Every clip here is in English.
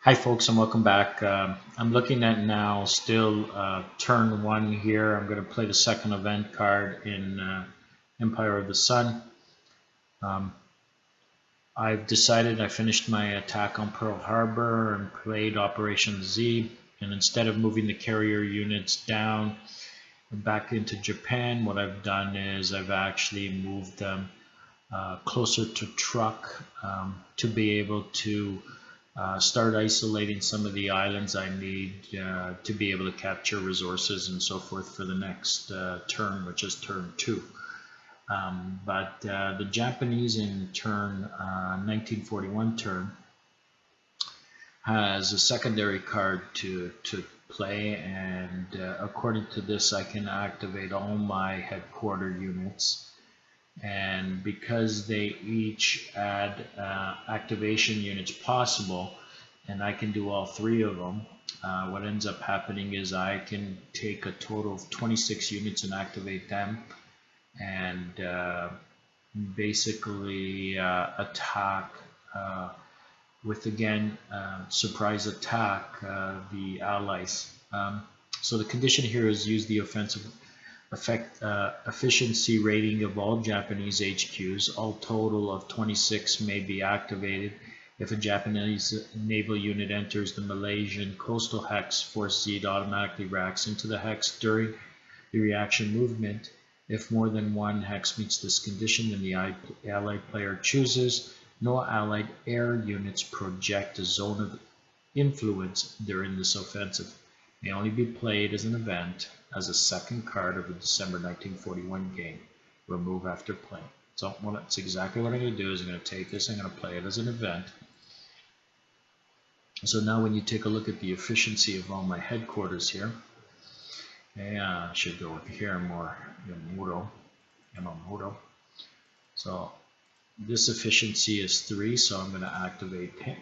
Hi folks and welcome back. I'm looking at now still turn one here. I'm going to play the second event card in Empire of the Sun. Um, I've decided I finished my attack on Pearl Harbor and played Operation Z, and instead of moving the carrier units down back into Japan, what I've done is I've actually moved them closer to Truk to be able to start isolating some of the islands I need to be able to capture resources and so forth for the next turn, which is turn 2. But the Japanese in turn 1941 turn has a secondary card to play, and according to this I can activate all my headquarter units, and because they each add activation units possible, and I can do all three of them, what ends up happening is I can take a total of 26 units and activate them, and basically attack with, again, surprise attack the allies. So the condition here is use the offensive efficiency rating of all Japanese HQs. All total of 26 may be activated. If a Japanese naval unit enters the Malaysian coastal hex, Force Z automatically racks into the hex during the reaction movement. If more than one hex meets this condition, then the allied player chooses no allied air units project a zone of influence during this offensive. May only be played as an event as a second card of the December 1941 game. Remove after play. So that's exactly what I'm going to do. Is I'm going to take this, I'm going to play it as an event. So now when you take a look at the efficiency of all my headquarters here, I should go with here more Yamamoto. So this efficiency is 3, so I'm going to activate him.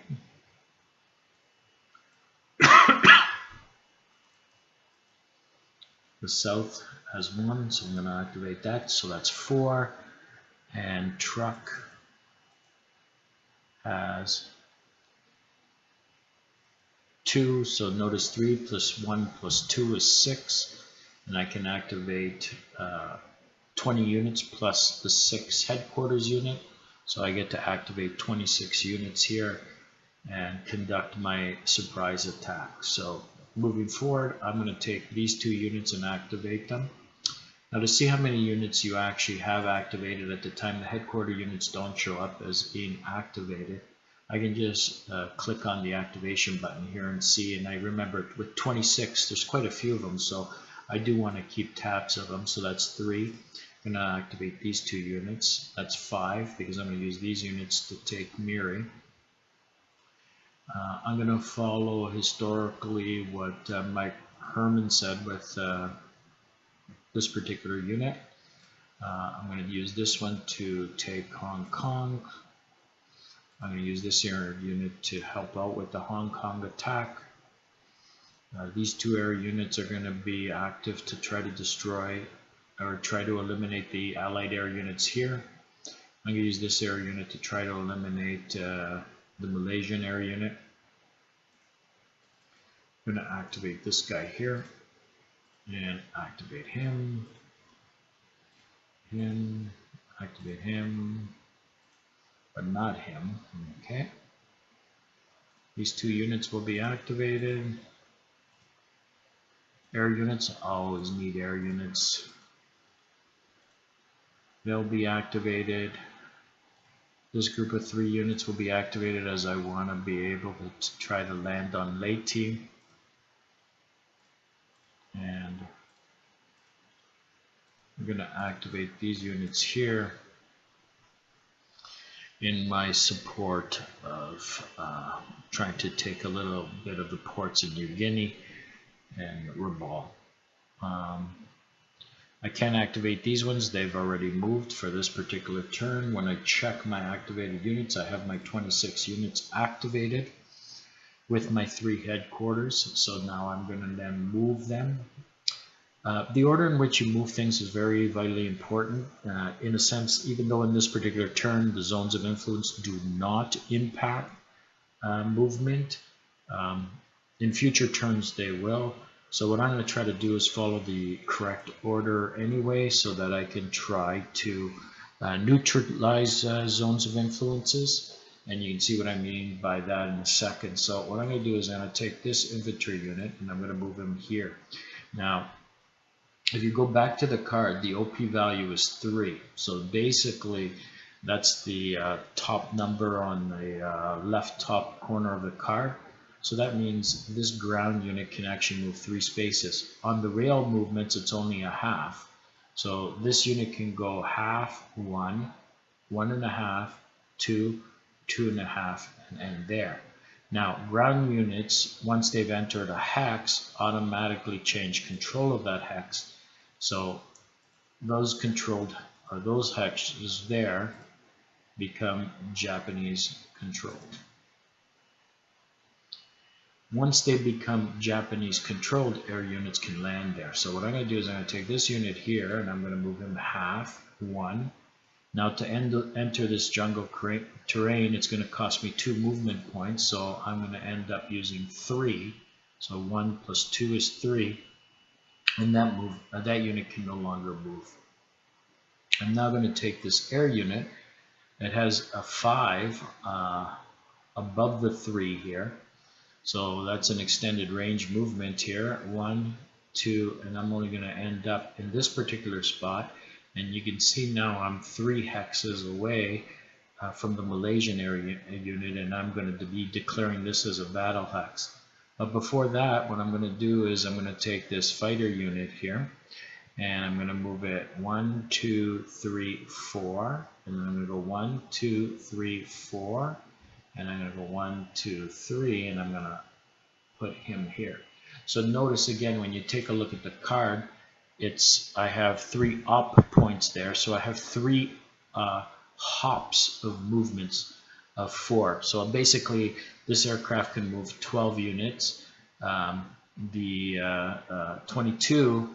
The south has 1, so I'm going to activate that, so that's 4. And Truk has 2, so notice 3 plus 1 plus 2 is 6, and I can activate 20 units plus the 6 headquarters unit, so I get to activate 26 units here and conduct my surprise attack. So moving forward, I'm going to take these 2 units and activate them. Now, to see how many units you actually have activated at the time the headquarter units don't show up as being activated, I can just click on the activation button here and see. And I remember with 26, there's quite a few of them, so I do want to keep tabs of them. So that's 3. I'm going to activate these 2 units. That's 5 because I'm going to use these units to take Miri. I'm going to follow historically what Mike Herman said with this particular unit. I'm going to use this one to take Hong Kong. I'm going to use this air unit to help out with the Hong Kong attack. These 2 air units are going to be active to try to destroy or try to eliminate the allied air units here. I'm going to use this air unit to try to eliminate the Malaysian air unit. I'm going to activate this guy here and activate him, activate him, but not him. Okay. These 2 units will be activated. Air units, always need air units. They'll be activated. This group of 3 units will be activated as I want to be able to try to land on late team. And I'm going to activate these units here in my support of trying to take a little bit of the ports in New Guinea and Rabaul. I can activate these ones. They've already moved for this particular turn. When I check my activated units, I have my 26 units activated with my 3 headquarters. So now I'm going to then move them. The order in which you move things is very vitally important. In a sense, even though in this particular turn the zones of influence do not impact movement, In future turns they will. So what I'm going to try to do is follow the correct order anyway, so that I can try to neutralize zones of influences. And you can see what I mean by that in a second. So what I'm going to do is I'm going to take this infantry unit and I'm going to move him here. Now, if you go back to the card, the OP value is 3. So basically, that's the top number on the left top corner of the card. So that means this ground unit can actually move 3 spaces. On the rail movements, it's only a half. So this unit can go half, 1, 1.5, 2, 2.5, and end there. Now, ground units, once they've entered a hex, automatically change control of that hex. So those controlled, or those hexes there, become Japanese controlled. Once they become Japanese controlled, air units can land there. So what I'm going to do is I'm going to take this unit here and I'm going to move him half, 1. Now to enter this jungle terrain, it's going to cost me 2 movement points, so I'm going to end up using 3. So 1 plus 2 is 3, and that unit can no longer move. I'm now going to take this air unit. It has a 5 above the 3 here. So that's an extended range movement here. 1, 2, and I'm only going to end up in this particular spot. And you can see now I'm 3 hexes away from the Malaysian area unit, and I'm going to be declaring this as a battle hex. But before that, what I'm going to do is I'm going to take this fighter unit here, and I'm going to move it 1, 2, 3, 4, and then I'm going to go 1, 2, 3, 4, and I'm going to go 1, 2, 3, and I'm going to put him here. So notice again, when you take a look at the card, I have 3 op points there, so I have 3 hops of movements of 4. So basically, this aircraft can move 12 units. The 22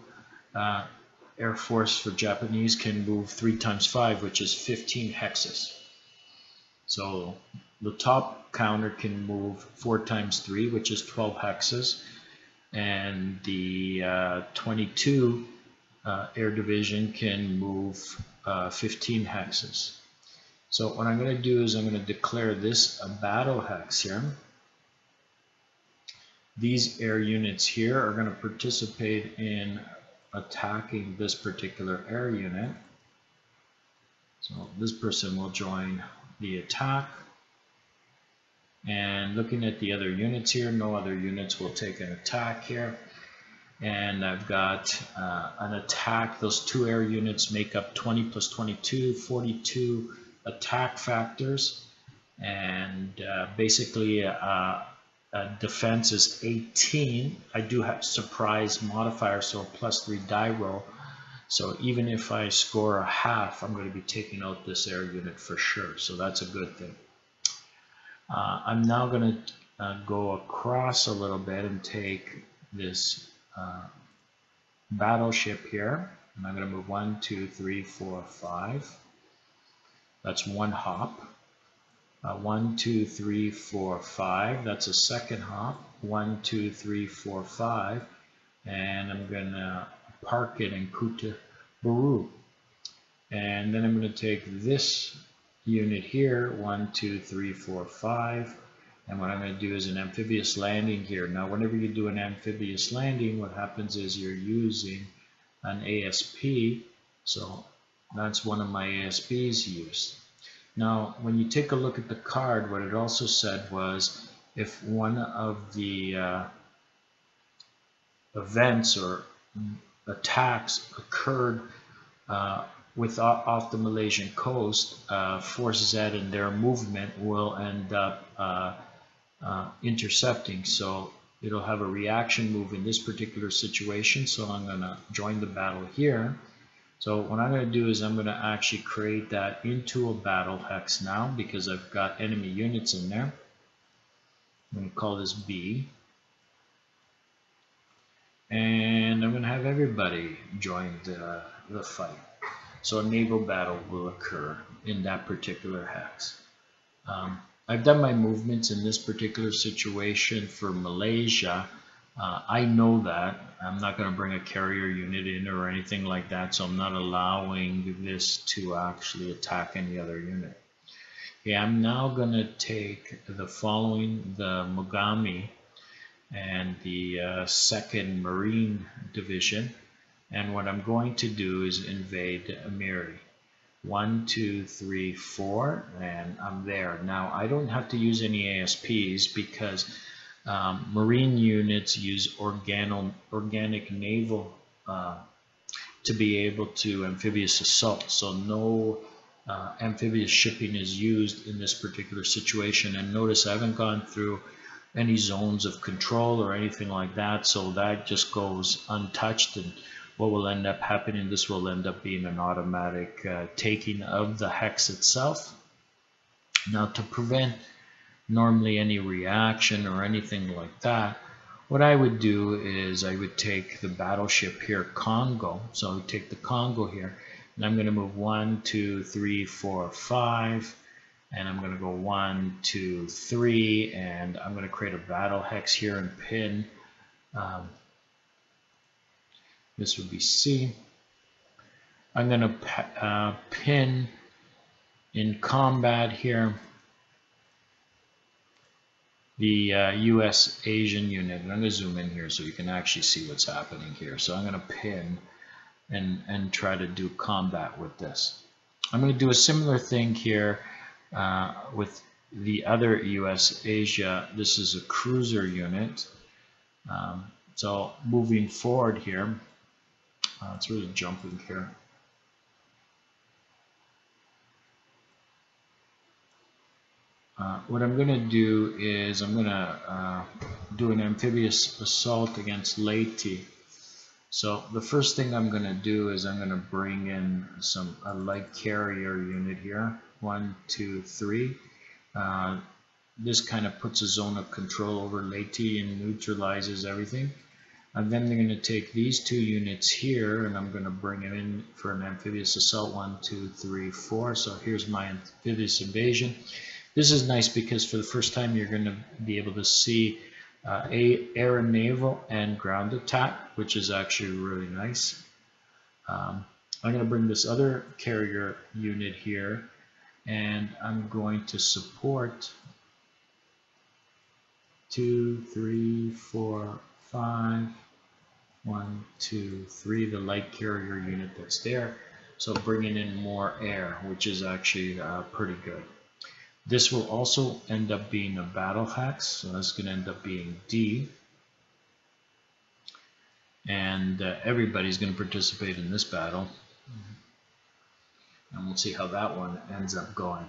Air Force for Japanese can move 3 times 5, which is 15 hexes. So the top counter can move 4 times 3, which is 12 hexes. And the 22 Air Division can move 15 hexes. So what I'm going to do is I'm going to declare this a battle hex here. These air units here are going to participate in attacking this particular air unit. So this person will join the attack. And looking at the other units here, no other units will take an attack here. And I've got an attack. Those 2 air units make up 20 plus 22, 42 attack factors. And basically defense is 18. I do have surprise modifier, so plus 3 die roll. So even if I score a half, I'm going to be taking out this air unit for sure. So that's a good thing. I'm now going to go across a little bit and take this battleship here. And I'm going to move 1, 2, 3, 4, 5. That's 1 hop. 1, 2, 3, 4, 5. That's a second hop. 1, 2, 3, 4, 5. And I'm going to park it in Kota Baru. And then I'm going to take this unit here, 1, 2, 3, 4, 5. And what I'm going to do is an amphibious landing here. Now, whenever you do an amphibious landing, what happens is you're using an ASP. So that's one of my ASPs used. Now, when you take a look at the card, what it also said was if one of the events or attacks occurred off the Malaysian coast, Force Z and their movement will end up intercepting. So it'll have a reaction move in this particular situation. So I'm going to join the battle here. So what I'm going to do is I'm going to actually create that into a battle hex now because I've got enemy units in there. I'm going to call this B. And I'm going to have everybody join the fight. So a naval battle will occur in that particular hex. I've done my movements in this particular situation for Malaysia. I know that I'm not going to bring a carrier unit in or anything like that, so I'm not allowing this to actually attack any other unit. Okay, I'm now going to take the following, the Mogami and the 2nd Marine Division, and what I'm going to do is invade Amiri. 1, 2, 3, 4, and I'm there. Now I don't have to use any ASPs because Marine units use organic naval to be able to amphibious assault. So no amphibious shipping is used in this particular situation. And notice I haven't gone through any zones of control or anything like that, so that just goes untouched. And what will end up happening, this will end up being an automatic taking of the hex itself. Now, to prevent normally any reaction or anything like that, what I would do is I would take the battleship here, Congo. So I would take the Congo here, and I'm going to move 1, 2, 3, 4, 5. And I'm going to go 1, 2, 3, and I'm going to create a battle hex here and pin. This would be C. I'm going to pin in combat here the US Asian unit. And I'm going to zoom in here so you can actually see what's happening here. So I'm going to pin and try to do combat with this. I'm going to do a similar thing here with the other US Asia. This is a cruiser unit. So moving forward here, it's really jumping here. What I'm going to do is I'm going to do an amphibious assault against Leyte. So the first thing I'm going to do is I'm going to bring in a light carrier unit here. 1, 2, 3. This kind of puts a zone of control over Leyte and neutralizes everything. And then they're going to take these 2 units here, and I'm going to bring them in for an amphibious assault. 1, 2, 3, 4. So here's my amphibious invasion. This is nice because for the first time you're going to be able to see air and naval and ground attack, which is actually really nice. I'm going to bring this other carrier unit here, and I'm going to support 2, 3, 4, 5. 1, 2, 3, the light carrier unit that's there. So bringing in more air, which is actually pretty good. This will also end up being a battle hex, so that's going to end up being D. And everybody's going to participate in this battle. And we'll see how that one ends up going.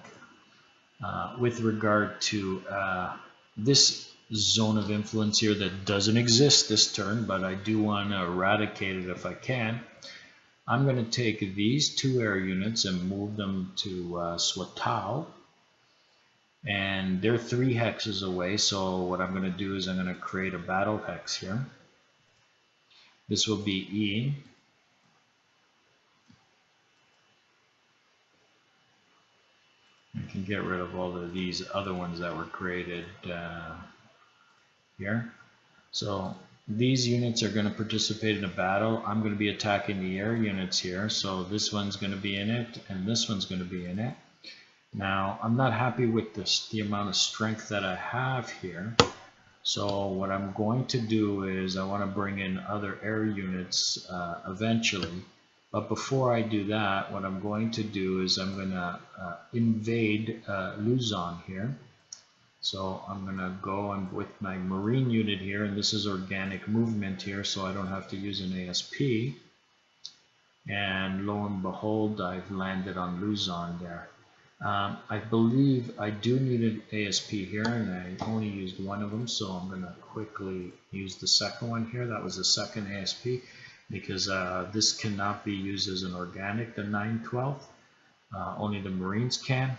With regard to this zone of influence here that doesn't exist this turn, but I do want to eradicate it if I can, I'm going to take these 2 air units and move them to Swatow. And they're 3 hexes away, so what I'm going to do is I'm going to create a battle hex here. This will be E. I can get rid of all of these other ones that were created here. So these units are going to participate in a battle. I'm going to be attacking the air units here. So this one's going to be in it, and this one's going to be in it. Now, I'm not happy with the amount of strength that I have here. So what I'm going to do is I want to bring in other air units eventually. But before I do that, what I'm going to do is I'm going to invade Luzon here. So I'm going to go with my Marine unit here, and this is organic movement here, so I don't have to use an ASP. And lo and behold, I've landed on Luzon there. I believe I do need an ASP here, and I only used one of them, so I'm going to quickly use the second one here. That was the second ASP, because this cannot be used as an organic, the 912. Only the Marines can.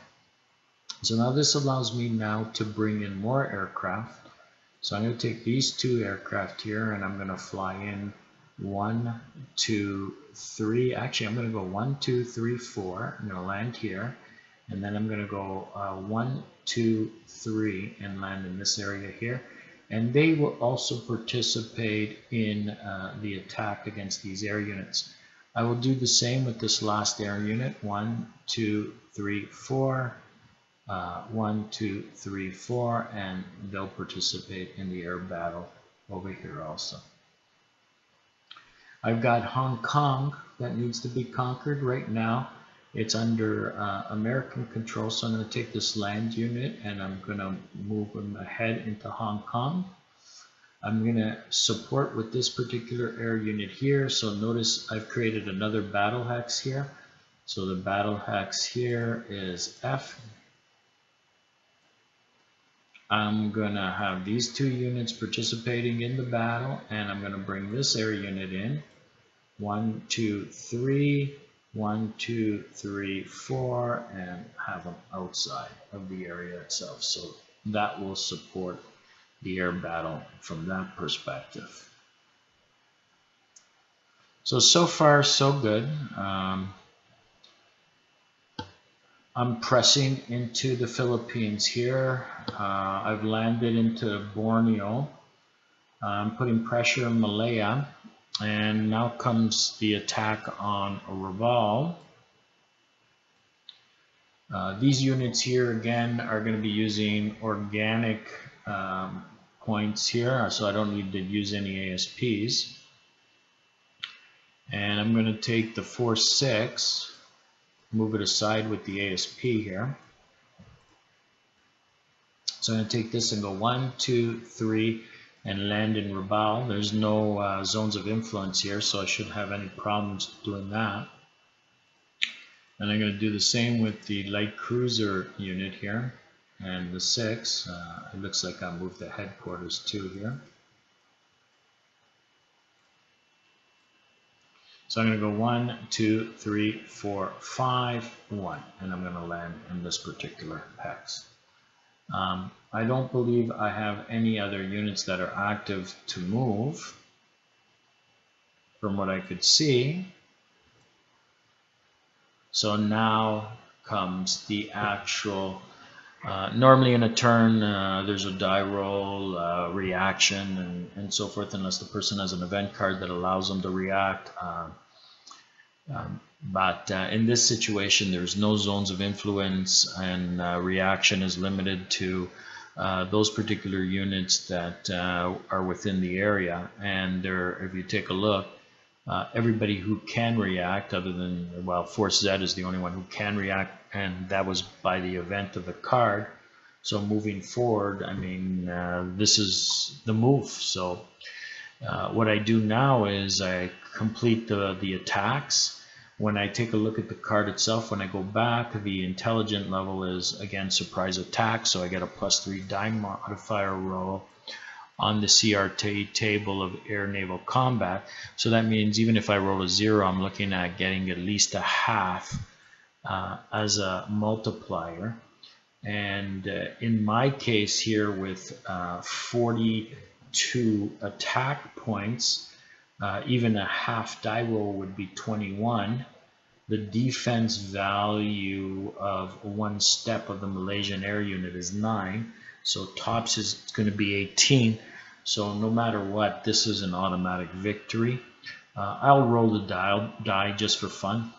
So now this allows me now to bring in more aircraft. So I'm going to take these 2 aircraft here, and I'm going to fly in 1, 2, 3. Actually, I'm going to go 1, 2, 3, 4. I'm going to land here. And then I'm going to go 1, 2, 3, and land in this area here. And they will also participate in the attack against these air units. I will do the same with this last air unit. 1, 2, 3, 4. 1, 2, 3, 4, and they'll participate in the air battle over here also. I've got Hong Kong that needs to be conquered right now. It's under American control, so I'm going to take this land unit and I'm going to move them ahead into Hong Kong. I'm going to support with this particular air unit here. So notice I've created another battle hex here. So the battle hex here is F. I'm going to have these two units participating in the battle, and I'm going to bring this air unit in. 1, 2, 3, 1, 2, 3, 4, and have them outside of the area itself. So that will support the air battle from that perspective. So far, so good. I'm pressing into the Philippines here. I've landed into Borneo. I'm putting pressure in Malaya. And now comes the attack on Raval. These units here again are going to be using organic points here, so I don't need to use any ASPs. And I'm going to take the 4-6, move it aside with the ASP here. So I'm going to take this and go 1, 2, 3, and land in Raval. There's no zones of influence here, so I shouldn't have any problems doing that. And I'm going to do the same with the light cruiser unit here and the 6. It looks like I moved the headquarters too here. So I'm going to go 1, 2, 3, 4, 5, 1, and I'm going to land in this particular hex. I don't believe I have any other units that are active to move from what I could see. So now comes the actual, normally in a turn there's a die roll, reaction, and so forth, unless the person has an event card that allows them to react. But in this situation, there's no zones of influence, and reaction is limited to those particular units that are within the area. And there, if you take a look, everybody who can react, other than, well, Force Z is the only one who can react, and that was by the event of the card. So moving forward, I mean, this is the move. So what I do now is I complete the attacks. When I take a look at the card itself, when I go back, the intelligent level is, again, surprise attack. So I get a +3 die modifier roll on the CRT table of air naval combat. So that means even if I roll a 0, I'm looking at getting at least a half as a multiplier. And in my case here with 42 attack points, even a half die roll would be 21. The defense value of 1 step of the Malaysian air unit is 9. So tops is going to be 18. So no matter what, this is an automatic victory. I'll roll the die just for fun.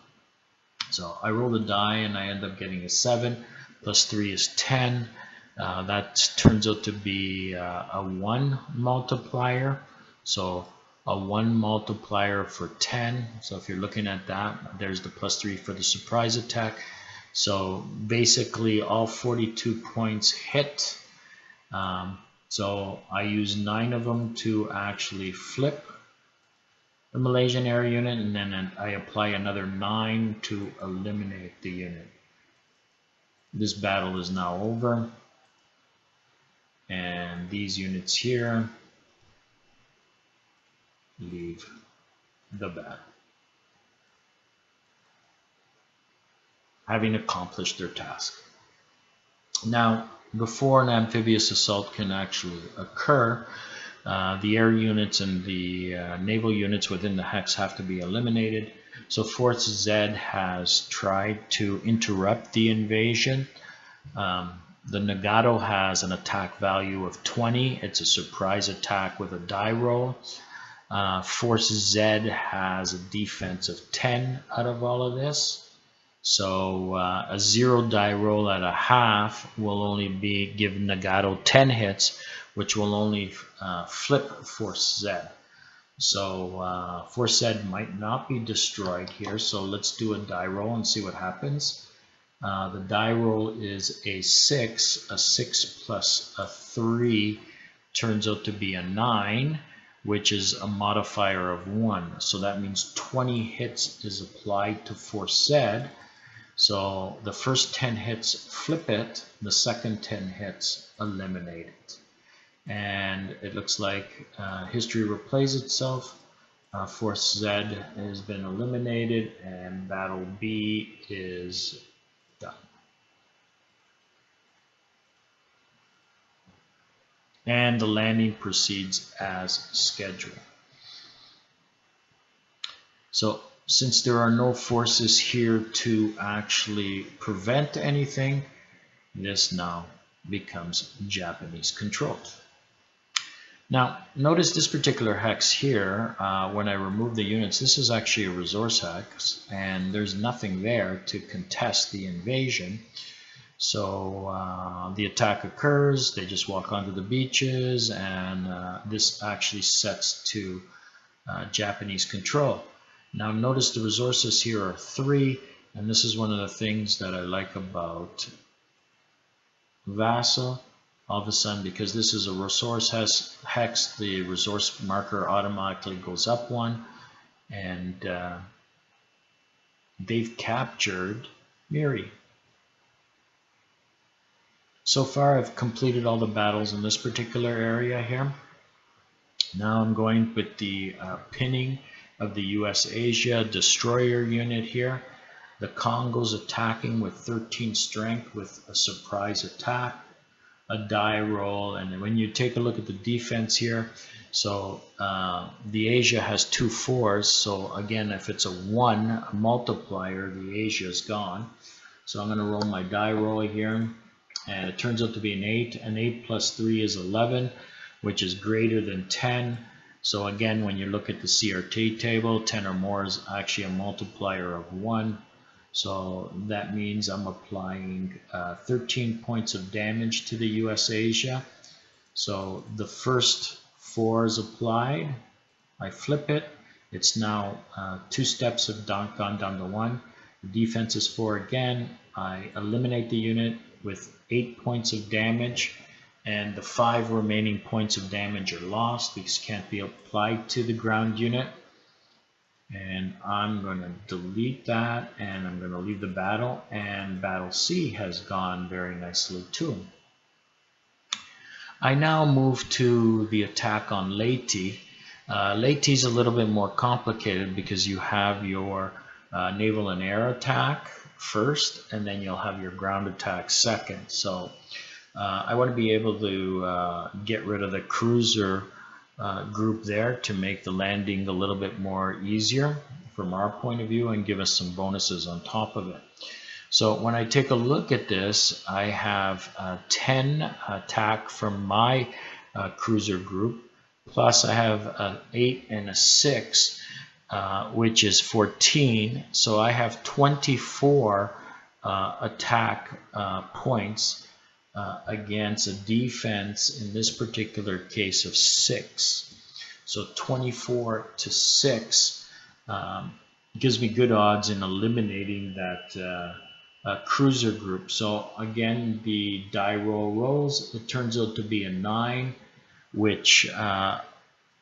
So I roll the die and I end up getting a 7. +3 is 10. That turns out to be a 1 multiplier. So a 1 multiplier for 10. So if you're looking at that, there's the +3 for the surprise attack. So basically all 42 points hit. So I use 9 of them to actually flip the Malaysian air unit, and then I apply another 9 to eliminate the unit. This battle is now over, and these units here leave the battle, having accomplished their task. Now, before an amphibious assault can actually occur, the air units and the naval units within the hex have to be eliminated. So Force Z has tried to interrupt the invasion. The Nagato has an attack value of 20. It's a surprise attack with a die roll. Force Z has a defense of 10 out of all of this. So a 0 die roll at a half will only give Nagato 10 hits, which will only flip Force Z. So Force Z might not be destroyed here. So let's do a die roll and see what happens. The die roll is a 6. A 6 plus a 3 turns out to be a 9, which is a modifier of 1. So that means 20 hits is applied to Force Z. So the first 10 hits flip it, the second 10 hits eliminate it. And it looks like history replays itself. Force Z has been eliminated and Battle B is done. And the landing proceeds as scheduled. So since there are no forces here to actually prevent anything, this now becomes Japanese controlled. Now notice this particular hex here, when I remove the units, this is actually a resource hex and there's nothing there to contest the invasion. So the attack occurs, they just walk onto the beaches, and this actually sets to Japanese control. Now notice the resources here are 3, and this is one of the things that I like about Vassal. All of a sudden, because this is a resource hex, the resource marker automatically goes up 1, and they've captured Miri. So far I've completed all the battles in this particular area here. Now I'm going with the pinning of the US Asia destroyer unit here. The Congo's attacking with 13 strength with a surprise attack, a die roll, and when you take a look at the defense here, so the Asia has 2 4s, so again if it's a 1 multiplier, the Asia is gone. So I'm going to roll my die roll here. And it turns out to be an 8. An 8 plus 3 is 11, which is greater than 10. So again, when you look at the CRT table, 10 or more is actually a multiplier of 1. So that means I'm applying 13 points of damage to the US Asia. So the first 4 is applied. I flip it. It's now 2 steps have gone down to 1. The defense is 4 again. I eliminate the unit with 8 points of damage, and the 5 remaining points of damage are lost. These can't be applied to the ground unit. And I'm going to delete that, and I'm going to leave the battle, and Battle C has gone very nicely too. I now move to the attack on Leyte. Leyte is a little bit more complicated because you have your naval and air attack first, and then you'll have your ground attack second. So I want to be able to get rid of the cruiser group there to make the landing a little bit more easier from our point of view and give us some bonuses on top of it. So when I take a look at this, I have 10 attack from my cruiser group, plus I have an 8 and a 6, which is 14. So I have 24 attack points against a defense in this particular case of 6. So 24 to 6 gives me good odds in eliminating that cruiser group. So again, the die roll rolls. It turns out to be a 9, which a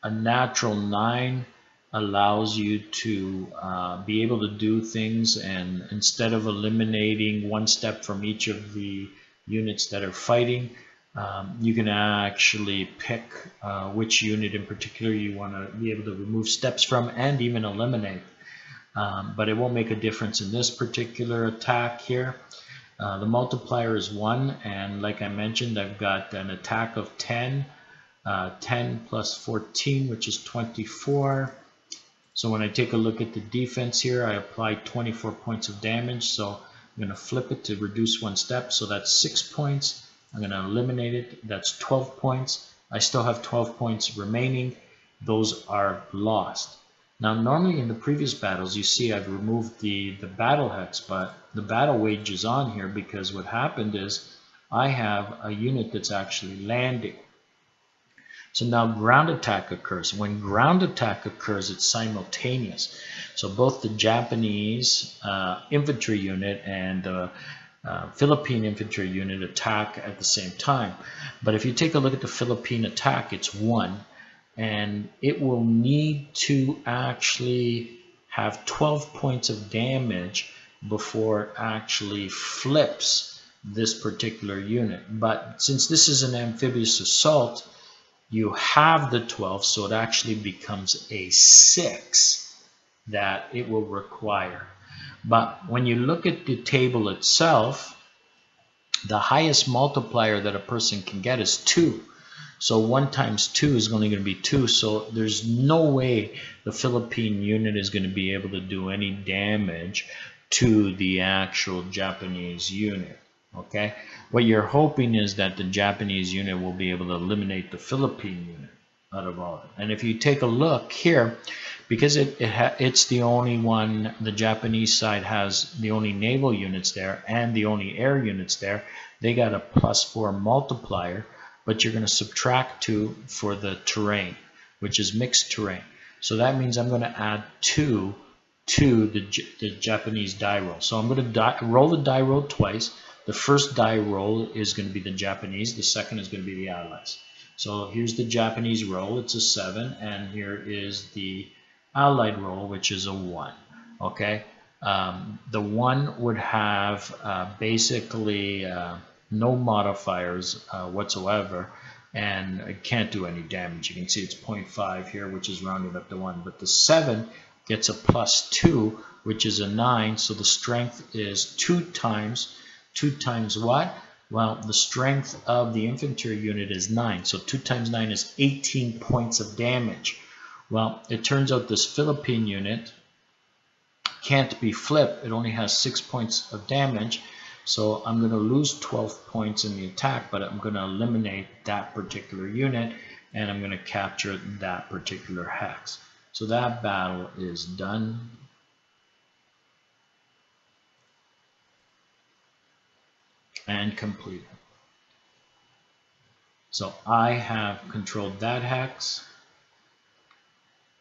natural 9 allows you to be able to do things, and instead of eliminating 1 step from each of the units that are fighting, you can actually pick which unit in particular you want to be able to remove steps from and even eliminate. But it won't make a difference in this particular attack here. The multiplier is 1, and like I mentioned, I've got an attack of 10. 10 plus 14, which is 24. So when I take a look at the defense here, I applied 24 points of damage. So I'm going to flip it to reduce 1 step. So that's 6 points. I'm going to eliminate it. That's 12 points. I still have 12 points remaining. Those are lost. Now, normally in the previous battles, you see I've removed the battle hex, but the battle wage is on here because what happened is I have a unit that's actually landing. So now ground attack occurs. When ground attack occurs, it's simultaneous. So both the Japanese infantry unit and the Philippine infantry unit attack at the same time. But if you take a look at the Philippine attack, it's 1. And it will need to actually have 12 points of damage before it actually flips this particular unit. But since this is an amphibious assault, you have the 12, so it actually becomes a 6 that it will require. But when you look at the table itself, the highest multiplier that a person can get is 2. So 1 times 2 is only going to be 2. So there's no way the Philippine unit is going to be able to do any damage to the actual Japanese unit. Okay, what you're hoping is that the Japanese unit will be able to eliminate the Philippine unit out of all of it. And if you take a look here, because it's the only one, the Japanese side has the only naval units there and the only air units there, they got a +4 multiplier, but you're going to subtract 2 for the terrain, which is mixed terrain. So that means I'm going to add 2 to the Japanese die roll. So I'm going to roll the die roll twice. The first die roll is going to be the Japanese. The second is going to be the Allies. So here's the Japanese roll. It's a 7. And here is the Allied roll, which is a 1. Okay. The 1 would have basically no modifiers whatsoever. And it can't do any damage. You can see it's 0.5 here, which is rounded up to 1. But the 7 gets a +2, which is a 9. So the strength is 2 times what? Well, the strength of the infantry unit is 9. So 2 times 9 is 18 points of damage. Well, it turns out this Philippine unit can't be flipped. It only has 6 points of damage. So I'm going to lose 12 points in the attack, but I'm going to eliminate that particular unit, and I'm going to capture that particular hex. So that battle is done. And completed. So I have controlled that hex.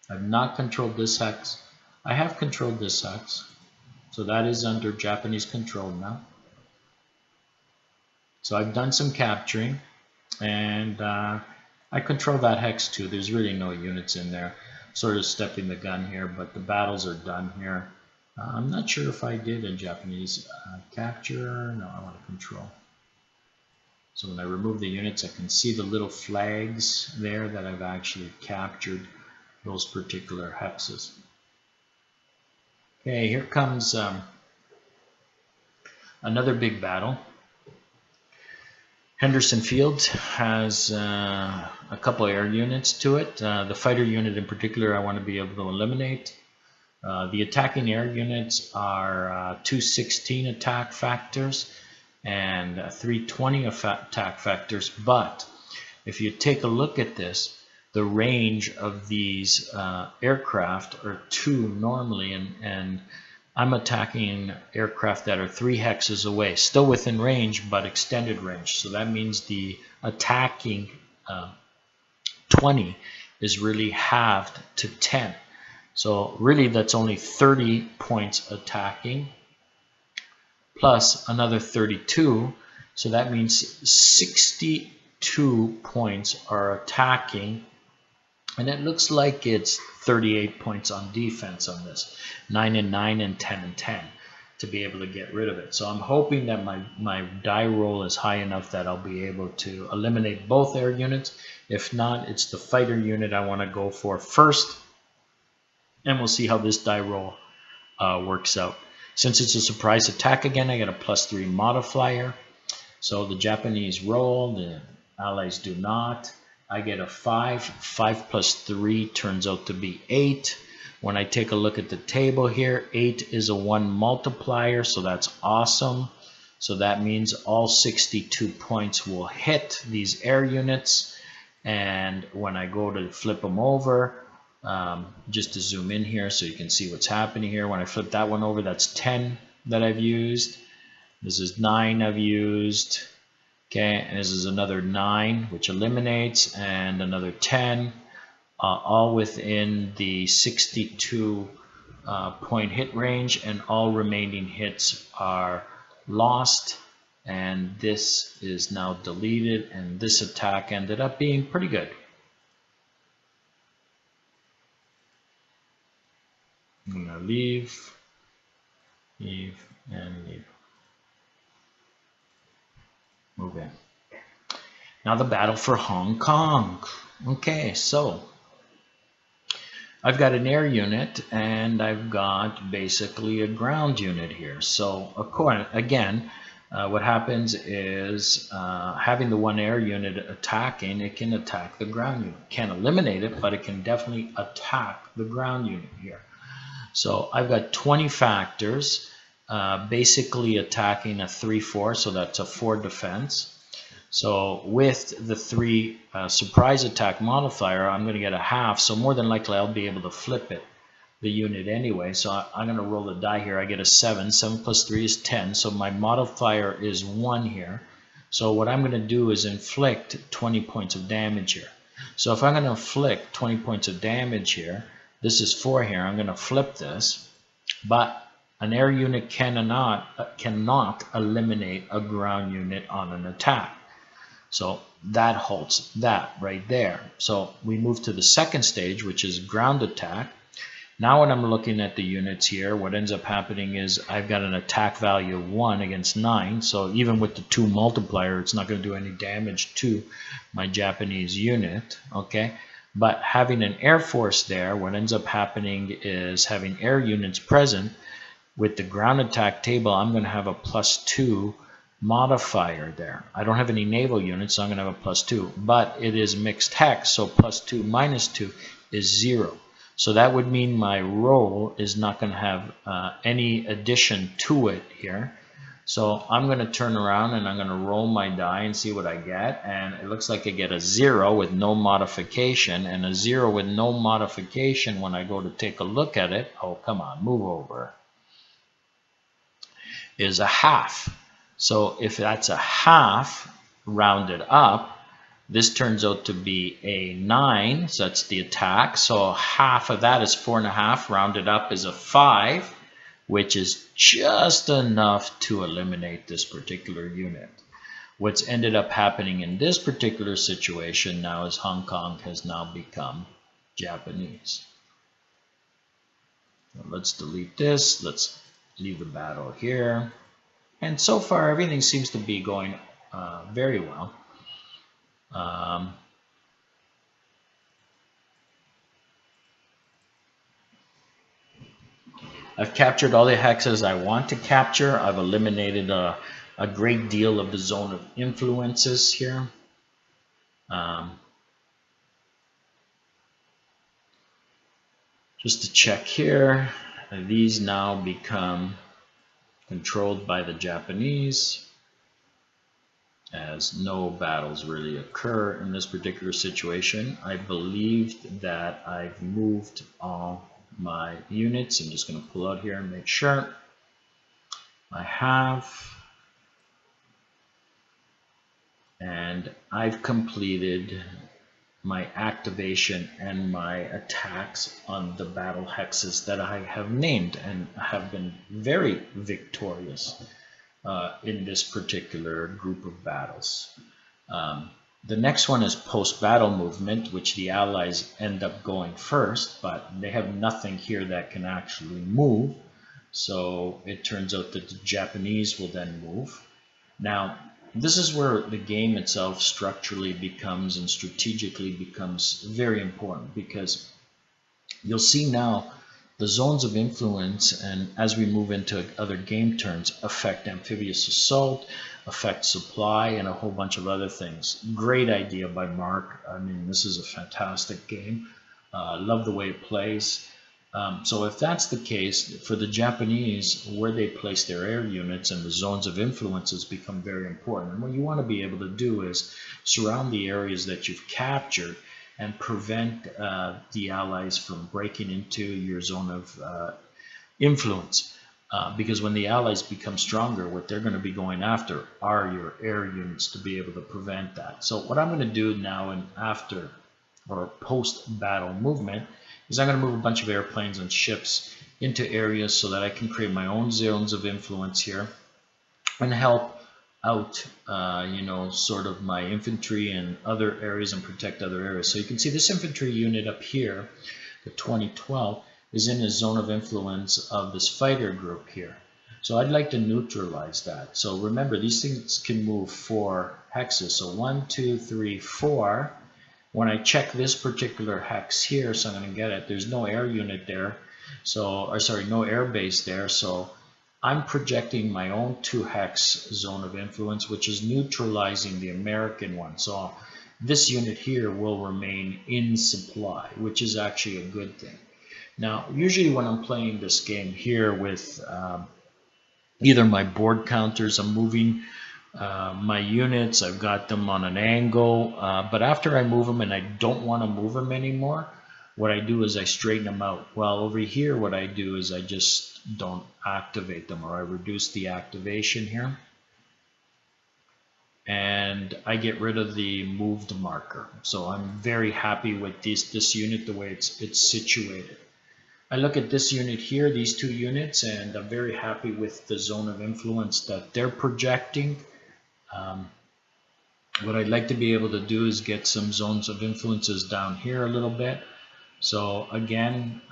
I've not controlled this hex. I have controlled this hex. So that is under Japanese control now. So I've done some capturing, and I control that hex too. There's really no units in there. Sort of stepping the gun here, but the battles are done here. I'm not sure if I did a Japanese capture. No, I want to control. So when I remove the units, I can see the little flags there that I've actually captured those particular hexes. Okay, here comes another big battle. Henderson Field has a couple air units to it. The fighter unit in particular I want to be able to eliminate. The attacking air units are 216 attack factors and 320 attack factors. But if you take a look at this, the range of these aircraft are 2 normally, and I'm attacking aircraft that are 3 hexes away, still within range, but extended range. So that means the attacking 20 is really halved to 10. So really that's only 30 points attacking plus another 32. So that means 62 points are attacking. And it looks like it's 38 points on defense on this. 9 and 9 and 10 and 10 to be able to get rid of it. So I'm hoping that my die roll is high enough that I'll be able to eliminate both air units. If not, it's the fighter unit I want to go for first. And we'll see how this die roll works out. Since it's a surprise attack again, I get a +3 modifier. So the Japanese roll, the Allies do not. I get a 5. 5 plus 3 turns out to be 8. When I take a look at the table here, 8 is a 1 multiplier, so that's awesome. So that means all 62 points will hit these air units. And when I go to flip them over, just to zoom in here so you can see what's happening here. When I flip that one over, that's 10 that I've used. This is 9 I've used. Okay, and this is another 9, which eliminates, and another 10, all within the 62 point hit range, and all remaining hits are lost. And this is now deleted, and this attack ended up being pretty good. I'm gonna leave, and leave. Move in. Now the battle for Hong Kong. Okay, so I've got an air unit and I've got basically a ground unit here. So again, what happens is having the one air unit attacking, it can attack the ground unit. Can't eliminate it, but it can definitely attack the ground unit here. So I've got 20 factors basically attacking a 3-4, so that's a 4 defense. So with the 3 surprise attack modifier, I'm going to get a half. So more than likely, I'll be able to flip it, the unit anyway. So I'm going to roll the die here. I get a 7. 7 plus 3 is 10. So my modifier is 1 here. So what I'm going to do is inflict 20 points of damage here. So if I'm going to inflict 20 points of damage here, this is 4 here. I'm going to flip this. But an air unit cannot eliminate a ground unit on an attack. So that halts that right there. So we move to the second stage, which is ground attack. Now when I'm looking at the units here, what ends up happening is I've got an attack value of 1 against 9. So even with the 2 multiplier, it's not going to do any damage to my Japanese unit. Okay. But having an air force there, what ends up happening is having air units present. With the ground attack table, I'm going to have a +2 modifier there. I don't have any naval units, so I'm going to have a +2. But it is mixed hex, so +2 minus 2 is 0. So that would mean my roll is not going to have any addition to it here. So I'm going to turn around and I'm going to roll my die and see what I get. And it looks like I get a 0 with no modification. And a 0 with no modification, when I go to take a look at it, oh, come on, move over, is a half. So if that's a half rounded up, this turns out to be a 9. So that's the attack. So half of that is 4.5. Rounded up is a 5, which is just enough to eliminate this particular unit. What's ended up happening in this particular situation now is Hong Kong has now become Japanese. So let's delete this. Let's leave the battle here. And so far, everything seems to be going very well. I've captured all the hexes I want to capture. I've eliminated a great deal of the zone of influences here. Just to check here, these now become controlled by the Japanese, as no battles really occur in this particular situation. I believed that I've moved all my units. I'm just going to pull out here and make sure I have. And I've completed my activation and my attacks on the battle hexes that I have named, and have been very victorious in this particular group of battles. The next one is post-battle movement, which the Allies end up going first, but they have nothing here that can actually move. So it turns out that the Japanese will then move. Now, this is where the game itself structurally becomes and strategically becomes very important, because you'll see now the zones of influence, and as we move into other game turns, affect amphibious assault, affect supply, and a whole bunch of other things. Great idea by Mark. I mean, this is a fantastic game. Love the way it plays. So if that's the case, for the Japanese, where they place their air units and the zones of influences become very important. And what you want to be able to do is surround the areas that you've captured and prevent the Allies from breaking into your zone of influence. Because when the Allies become stronger, what they're going to be going after are your air units to be able to prevent that. So what I'm going to do now and after or post-battle movement is I'm going to move a bunch of airplanes and ships into areas so that I can create my own zones of influence here and help out, sort of my infantry and other areas and protect other areas. So you can see this infantry unit up here, the 2012, is in a zone of influence of this fighter group here. So I'd like to neutralize that. So remember, these things can move 4 hexes. So 1, 2, 3, 4. When I check this particular hex here, so I'm going to get it, there's no air unit there. So, or sorry, no air base there. So I'm projecting my own 2 hex zone of influence, which is neutralizing the American one. So this unit here will remain in supply, which is actually a good thing. Now, usually when I'm playing this game here with either my board counters, I'm moving my units, I've got them on an angle, but after I move them and I don't want to move them anymore, what I do is I straighten them out. Well, over here what I do is I just don't activate them, or I reduce the activation here. And I get rid of the moved marker. So I'm very happy with this unit, the way it's situated. I look at this unit here, these 2 units, and I'm very happy with the zone of influence that they're projecting. What I'd like to be able to do is get some zones of influences down here a little bit. So again,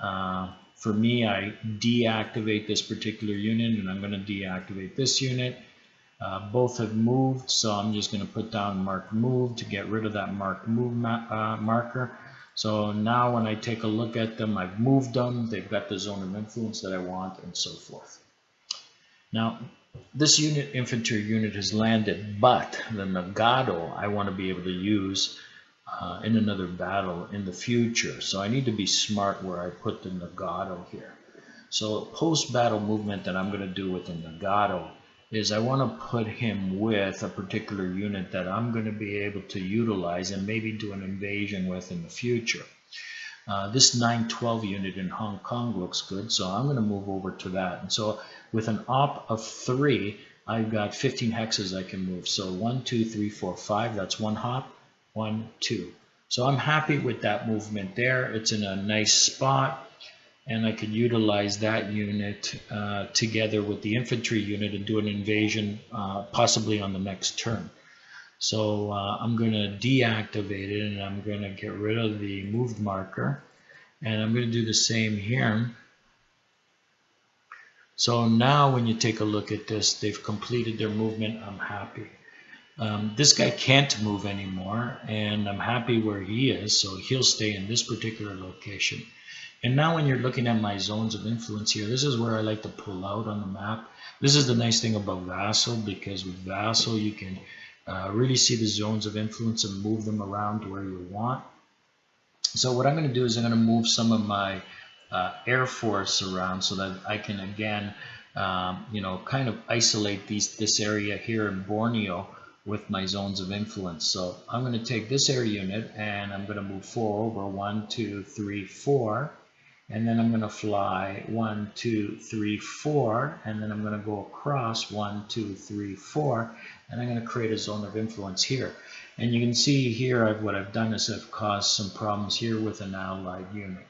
for me, I deactivate this particular unit, and I'm going to deactivate this unit. Both have moved, so I'm just going to put down mark move to get rid of that mark move marker. So now when I take a look at them, I've moved them, they've got the zone of influence that I want, and so forth. Now, this infantry unit has landed, but the Nagato I want to be able to use in another battle in the future. So I need to be smart where I put the Nagato here. So post-battle movement that I'm going to do with the Nagato is I want to put him with a particular unit that I'm going to be able to utilize and maybe do an invasion with in the future. This 912 unit in Hong Kong looks good, so I'm going to move over to that. And so with an op of 3, I've got 15 hexes I can move. So 1, 2, 3, 4, 5, that's 1 hop, 1, 2. So I'm happy with that movement there. It's in a nice spot, and I could utilize that unit together with the infantry unit and do an invasion possibly on the next turn. So I'm going to deactivate it, and I'm going to get rid of the moved marker, and I'm going to do the same here. So now when you take a look at this, they've completed their movement. I'm happy. This guy can't move anymore, and I'm happy where he is, so he'll stay in this particular location. And now when you're looking at my zones of influence here, this is where I like to pull out on the map. This is the nice thing about Vassal, because with Vassal you can really see the zones of influence and move them around where you want. So what I'm going to do is I'm going to move some of my Air Force around so that I can again, kind of isolate this area here in Borneo with my zones of influence. So I'm going to take this air unit and I'm going to move 4 over, 1, 2, 3, 4. And then I'm going to fly 1, 2, 3, 4, and then I'm going to go across 1, 2, 3, 4, and I'm going to create a zone of influence here. And you can see here what I've done is I've caused some problems here with an allied unit.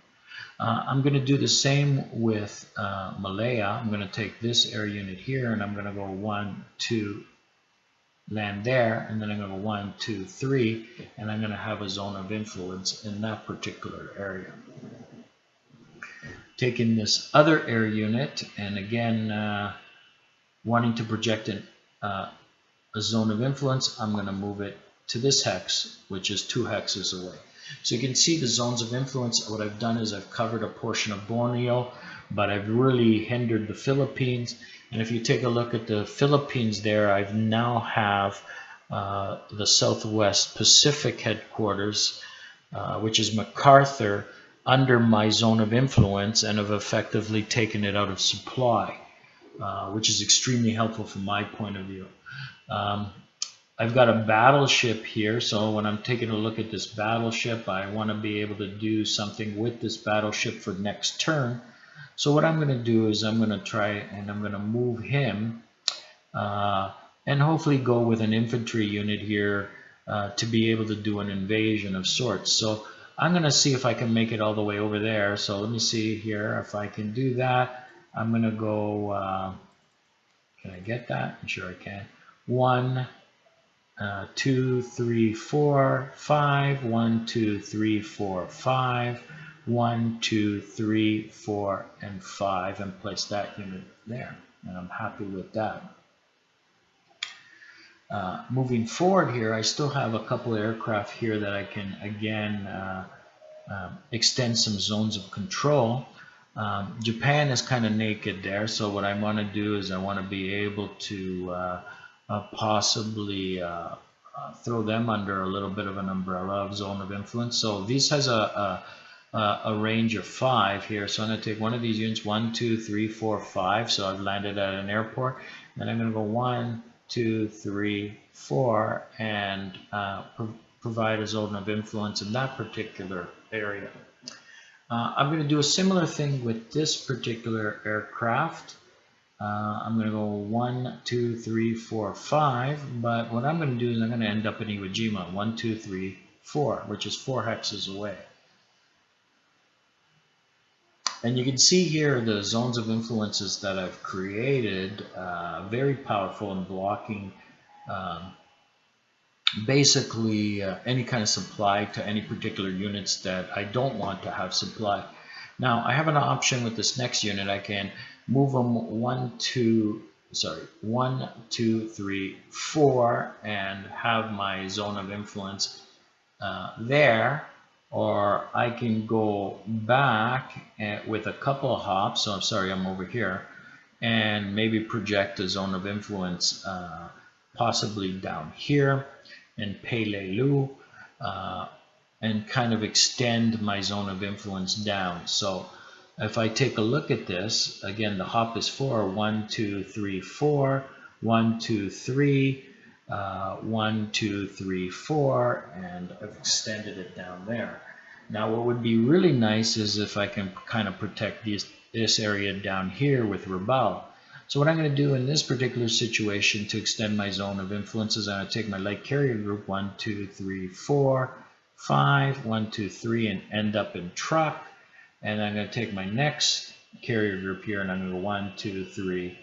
I'm going to do the same with Malaya. I'm going to take this air unit here, and I'm going to go 1, 2, land there, and then I'm going to go 1, 2, 3, and I'm going to have a zone of influence in that particular area. Taking this other air unit, and again wanting to project a zone of influence, I'm going to move it to this hex, which is 2 hexes away. So you can see the zones of influence. What I've done is I've covered a portion of Borneo, but I've really hindered the Philippines. And if you take a look at the Philippines there, I now have the Southwest Pacific headquarters, which is MacArthur, under my zone of influence and have effectively taken it out of supply, which is extremely helpful from my point of view. I've got a battleship here, so when I'm taking a look at this battleship, I want to be able to do something with this battleship for next turn. So what I'm going to do is I'm going to try and I'm going to move him and hopefully go with an infantry unit here to be able to do an invasion of sorts. So I'm going to see if I can make it all the way over there. So let me see here if I can do that. I'm going to go, can I get that? I'm sure I can. 1, 2, 3, 4, 5. 1, 2, 3, 4, 5. 1, 2, 3, 4, and 5, and place that unit there. And I'm happy with that. Moving forward here, I still have a couple of aircraft here that I can again extend some zones of control. Japan is kind of naked there, so what I want to do is I want to be able to possibly throw them under a little bit of an umbrella of zone of influence. So this has a range of 5 here, so I'm going to take one of these units, 1, 2, 3, 4, 5. So I've landed at an airport, and I'm going to go 1, 2, 3, 4, and provide a zone of influence in that particular area. I'm going to do a similar thing with this particular aircraft. I'm going to go 1, 2, 3, 4, 5, but what I'm going to do is I'm going to end up in Iwo Jima, 1, 2, 3, 4, which is 4 hexes away. And you can see here the zones of influences that I've created, very powerful in blocking basically any kind of supply to any particular units that I don't want to have supply. Now I have an option with this next unit. I can move them 1, 2, 3, 4 and have my zone of influence there, or I can go back with a couple of hops. So I'm sorry, I'm over here, and maybe project a zone of influence possibly down here in Peleliu, and kind of extend my zone of influence down. So if I take a look at this, again, the hop is 4, 1, 2, 3, 4, 1, 2, 3, 1, 2, 3, 4, and I've extended it down there. Now what would be really nice is if I can kind of protect this area down here with Rabaul. So what I'm going to do in this particular situation to extend my zone of influence is I'm going to take my light carrier group 1, 2, 3, 4, 5, 1, 2, 3, and end up in truck. And I'm going to take my next carrier group here and I'm going to go 1, 2, 3,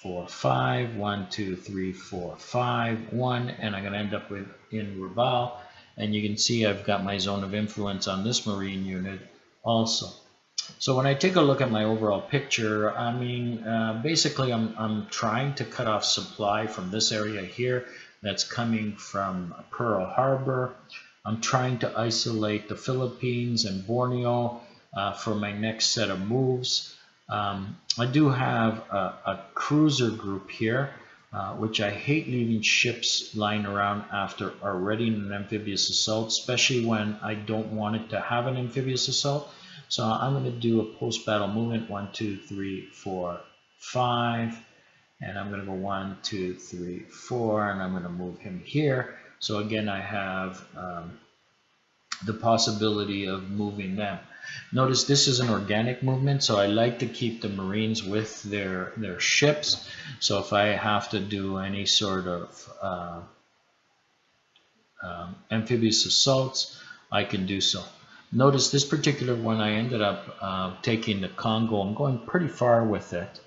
4, 5, 1, 2, 3, 4, 5, 1, and I'm going to end up in Rabaul. And you can see I've got my zone of influence on this marine unit also. So when I take a look at my overall picture, I mean, basically I'm trying to cut off supply from this area here that's coming from Pearl Harbor. I'm trying to isolate the Philippines and Borneo for my next set of moves. I do have a cruiser group here, which I hate leaving ships lying around after already in an amphibious assault, especially when I don't want it to have an amphibious assault. So I'm going to do a post-battle movement, 1, 2, 3, 4, 5, and I'm going to go 1, 2, 3, 4, and I'm going to move him here. So again, I have the possibility of moving them. Notice this is an organic movement, so I like to keep the Marines with their ships. So if I have to do any sort of amphibious assaults, I can do so. Notice this particular one, I ended up taking the Congo. I'm going pretty far with it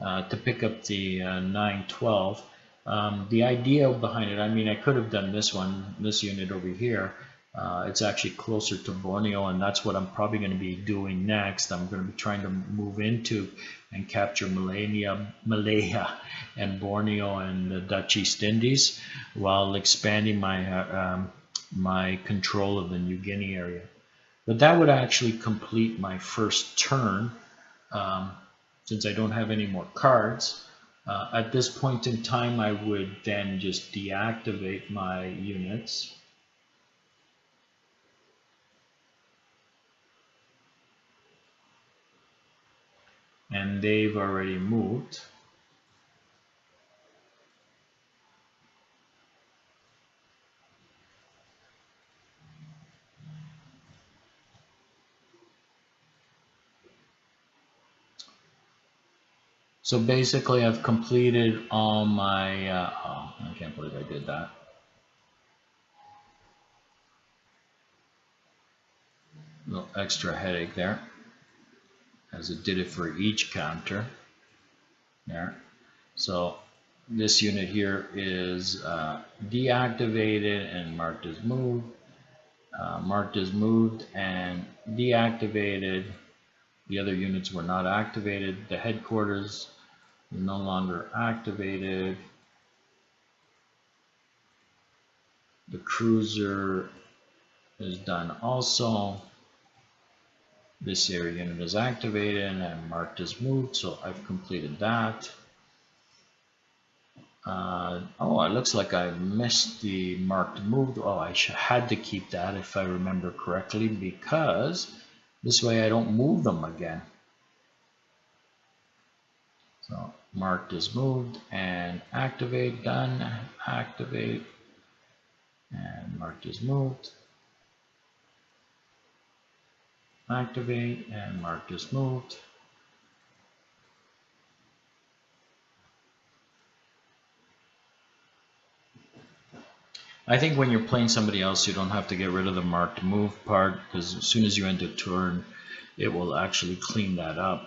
to pick up the 912. The idea behind it, I mean, I could have done this unit over here. It's actually closer to Borneo, and that's what I'm probably going to be doing next. I'm going to be trying to move into and capture Malaya and Borneo and the Dutch East Indies while expanding my my control of the New Guinea area. But that would actually complete my first turn, since I don't have any more cards. At this point in time, I would then just deactivate my units. and they've already moved. So basically I've completed all my, oh, I can't believe I did that. A little extra headache there, as it did it for each counter there. So this unit here is deactivated and marked as moved. Marked as moved and deactivated. The other units were not activated. The headquarters is no longer activated. The cruiser is done also. This area unit is activated and marked as moved, so I've completed that. Oh, it looks like I missed the marked moved. Oh, I had to keep that if I remember correctly, because this way I don't move them again. So marked as moved and activate, done, activate, and marked as moved, activate, and marked as moved. I think when you're playing somebody else, you don't have to get rid of the marked move part, because as soon as you end a turn, it will actually clean that up,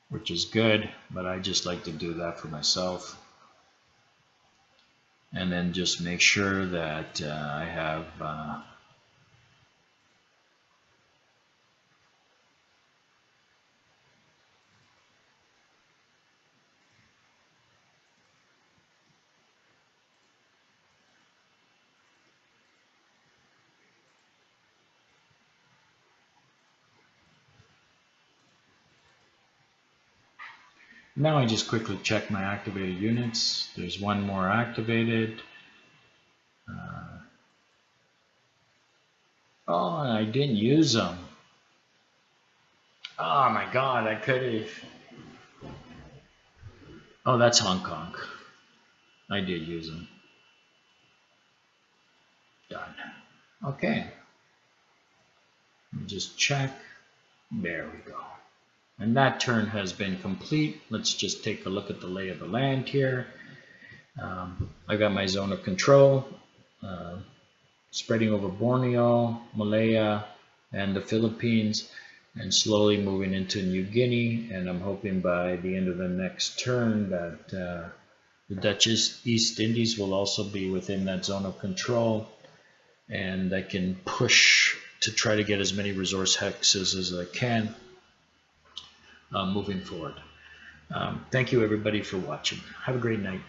which is good, but I just like to do that for myself. And then just make sure that I have now I just quickly check my activated units. There's one more activated. Oh, and I didn't use them. Oh my God, I could have. Oh, that's Hong Kong. I did use them. Done. Okay. Just check. There we go. And that turn has been complete. Let's just take a look at the lay of the land here. I got my zone of control spreading over Borneo, Malaya, and the Philippines, and slowly moving into New Guinea. And I'm hoping by the end of the next turn that the Dutch East Indies will also be within that zone of control, and I can push to try to get as many resource hexes as I can moving forward. Thank you everybody for watching. Have a great night.